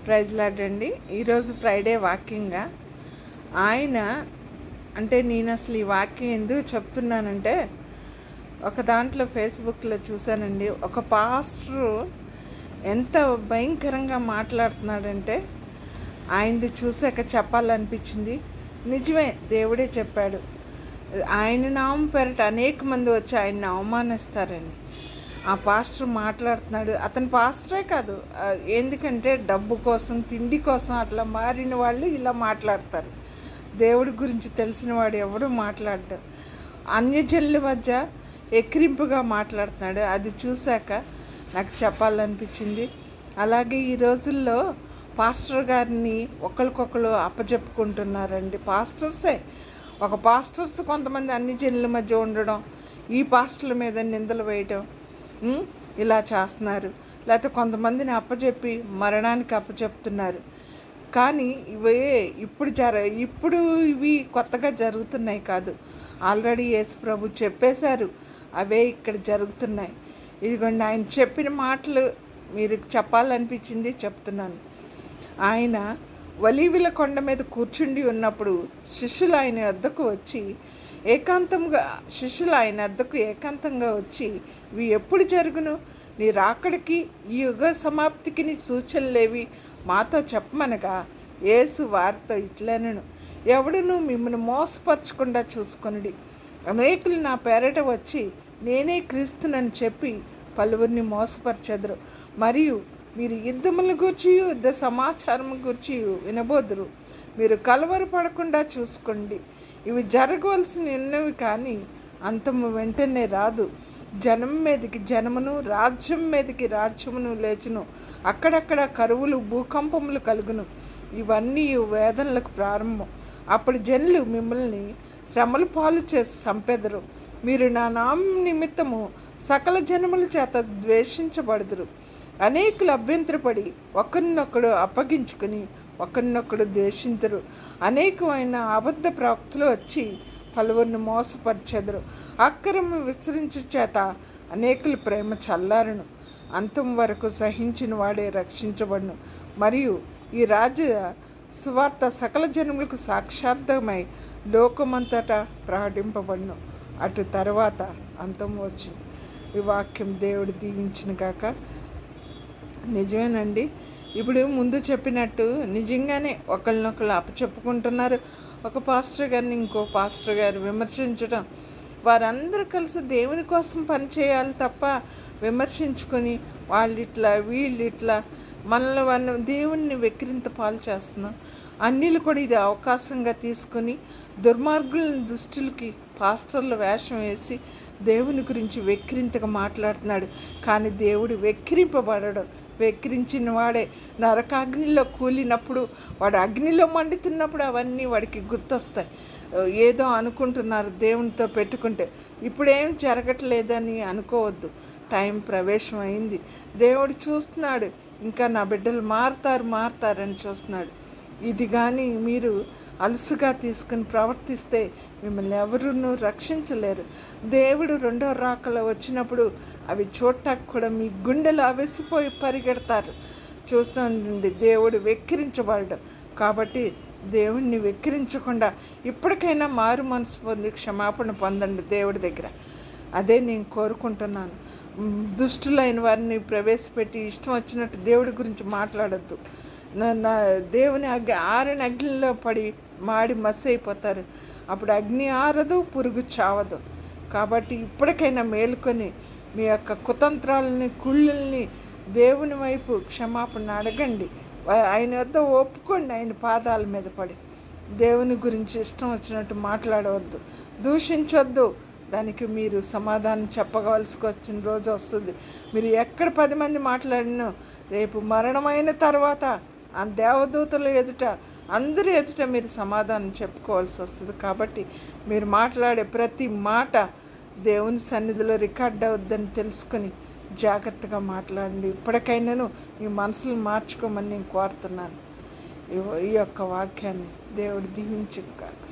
Praise lord అండి. ఈరోజు Friday వాకింగ్గా ఆయన అంటే నేను అసలు ఈ వాక్యం ఎందుకు చెప్తున్నానంటే, ఒక దాంట్లో ఫేస్బుక్లో చూశానండి. ఒక పాస్టరు ఎంత భయంకరంగా మాట్లాడుతున్నాడంటే ఆయనది చూసాక చెప్పాలనిపించింది. నిజమే, దేవుడే చెప్పాడు, ఆయన నామం పేరట అనేక మంది వచ్చి ఆయన్ని అవమానిస్తారని. ఆ పాస్టర్ మాట్లాడుతున్నాడు. అతను పాస్టరే కాదు, ఎందుకంటే డబ్బు కోసం, తిండి కోసం అట్లా మారిన వాళ్ళు ఇలా మాట్లాడతారు. దేవుడి గురించి తెలిసిన వాడు ఎవడు మాట్లాడ్డు. అన్యజనుల మధ్య ఎక్కిరింపుగా మాట్లాడుతున్నాడు. అది చూశాక నాకు చెప్పాలనిపించింది. అలాగే ఈ రోజుల్లో పాస్టర్ గారిని ఒకరికొకరు అప్పచెప్పుకుంటున్నారండి. పాస్టర్సే, ఒక పాస్టర్స్ కొంతమంది అన్ని జనుల మధ్య ఉండడం, ఈ పాస్టర్ల మీద నిందలు వేయడం, ఇలా చేస్తున్నారు. లేకపోతే కొంతమందిని అప్పచెప్పి మరణానికి అప్పచెప్తున్నారు. కానీ ఇప్పుడు ఇవి కొత్తగా జరుగుతున్నాయి కాదు, ఆల్రెడీ యేసు ప్రభు చెప్పేశారు, అవే ఇక్కడ జరుగుతున్నాయి. ఇదిగోండి, ఆయన చెప్పిన మాటలు మీరు చెప్పాలనిపించింది చెప్తున్నాను. ఆయన ఒలీవల కొండ మీద కూర్చుండి ఉన్నప్పుడు శిష్యులు ఆయన వద్దకు ఏకాంతంగా వచ్చి ఇవి ఎప్పుడు జరుగును, నీ రాకడికి ఈ యుగ సమాప్తికి నీ సూచనలేవి మాతో చెప్పమనగా, యేసు వారితో ఇట్లనెను, ఎవడును మిమ్మల్ని మోసపరచకుండా చూసుకొనుడి. అనేకులు నా పేరట వచ్చి నేనే క్రీస్తునని చెప్పి పలువురిని మోసపరచెదరు. మరియు మీరు యుద్ధముల గూర్చి, యుద్ధ సమాచారం గూర్చి వినబోదురు. మీరు కలవరపడకుండా చూసుకోండి. ఇవి జరగవలసినవి కానీ అంతము వెంటనే రాదు. జనం మీదకి జనమును, రాజ్యం మీదకి రాజ్యమును లేచును. అక్కడక్కడ కరువులు, భూకంపములు కలుగును. ఇవన్నీ వేదనలకు ప్రారంభం. అప్పుడు జనులు మిమ్మల్ని శ్రమల పాలు చేసి చంపెదరు. మీరు నా నామం నిమిత్తము సకల జనముల చేత ద్వేషించబడుదురు. అనేకులు అభ్యంతరపడి ఒకరినొకడు అప్పగించుకుని ఒకరినొకడు ద్వేషించరు. అనేకమైన అబద్ధ ప్రవక్తలు వచ్చి పలువురిని మోసపరిచెదరు. అక్రమ విస్తరించు చేత అనేకుల ప్రేమ చల్లారును. అంతం వరకు సహించిన వాడే రక్షించబడును. మరియు ఈ రాజ్య సువార్త సకల జనములకు సాక్షార్థమై లోకమంతటా ప్రకటింపబడును. అటు తర్వాత అంతం వచ్చు. ఈ వాక్యం దేవుడు దీవించిన గాక. నిజమేనండి, ఇప్పుడు ముందు చెప్పినట్టు నిజంగానే ఒకరినొకరు అప్పచెప్పుకుంటున్నారు. ఒక పాస్టర్ గారిని ఇంకో పాస్టర్ గారు విమర్శించడం, వారందరూ కలిసి దేవుని కోసం పనిచేయాలి తప్ప విమర్శించుకొని వాళ్ళిట్లా వీళ్ళిట్లా మనల్ని దేవుణ్ణి వెక్కిరింత పాలు చేస్తున్నాం. అన్నిలు కూడా ఇది అవకాశంగా తీసుకొని దుష్టులకి పాస్టర్ల వేషం వేసి దేవుని గురించి వెక్కిరింతగా మాట్లాడుతున్నాడు. కానీ దేవుడు వెక్కిరింపబడడు. వెక్కిరించిన వాడే నరకాగ్నిలో కూలినప్పుడు, వాడు అగ్నిలో మండుతున్నప్పుడు అవన్నీ వాడికి గుర్తొస్తాయి. ఏదో అనుకుంటున్నారు దేవునితో పెట్టుకుంటే, ఇప్పుడేం జరగట్లేదని అనుకోవద్దు. టైం ప్రవేశం అయింది. దేవుడు చూస్తున్నాడు, ఇంకా నా బిడ్డలు మారుతారని చూస్తున్నాడు. ఇది కానీ మీరు అలుసుగా తీసుకుని ప్రవర్తిస్తే మిమ్మల్ని ఎవరునూ రక్షించలేరు. దేవుడు రెండో రాకలో వచ్చినప్పుడు అవి చూడటానికి కూడా మీ గుండెలు అవిసిపోయి పరిగెడతారు. చూస్తుండండి, దేవుడు వెక్కిరించబడ్డాడు. కాబట్టి దేవుణ్ణి వెక్కిరించకుండా ఇప్పటికైనా మారు మనసు పొంది క్షమాపణ పొందండి దేవుడి దగ్గర. అదే నేను కోరుకుంటున్నాను. దుష్టులైన వారిని ప్రవేశపెట్టి ఇష్టం వచ్చినట్టు దేవుడి గురించి మాట్లాడద్దు. దేవుని ఆరిన అగ్నిలో పడి మాడి మస్సు అయిపోతారు. అప్పుడు అగ్ని ఆరదు, పురుగు చావదు. కాబట్టి ఇప్పటికైనా మేలుకొని మీ యొక్క కుతంత్రాలని, కుళ్ళల్ని దేవుని వైపు క్షమాపణ అడగండి. ఆయన వద్ద ఒప్పుకోండి. ఆయన పాదాల మీద పడి దేవుని గురించి ఇష్టం వచ్చినట్టు మాట్లాడవద్దు, దూషించొద్దు. దానికి మీరు సమాధానం చెప్పవలసి వచ్చిన రోజు వస్తుంది. మీరు ఎక్కడ 10 మంది మాట్లాడినో రేపు మరణమైన తర్వాత ఆ దేవదూతల ఎదుట, అందరి ఎదుట మీరు సమాధానం చెప్పుకోవాల్సి వస్తుంది. కాబట్టి మీరు మాట్లాడే ప్రతి మాట దేవుని సన్నిధిలో రికార్డ్ అవుద్దని తెలుసుకొని జాగ్రత్తగా మాట్లాడండి. ఇప్పటికైనాను మీ మనసులు మార్చుకోమని నేను కోరుతున్నాను. ఈ యొక్క వాక్యాన్ని దేవుడు దీవించుగాక.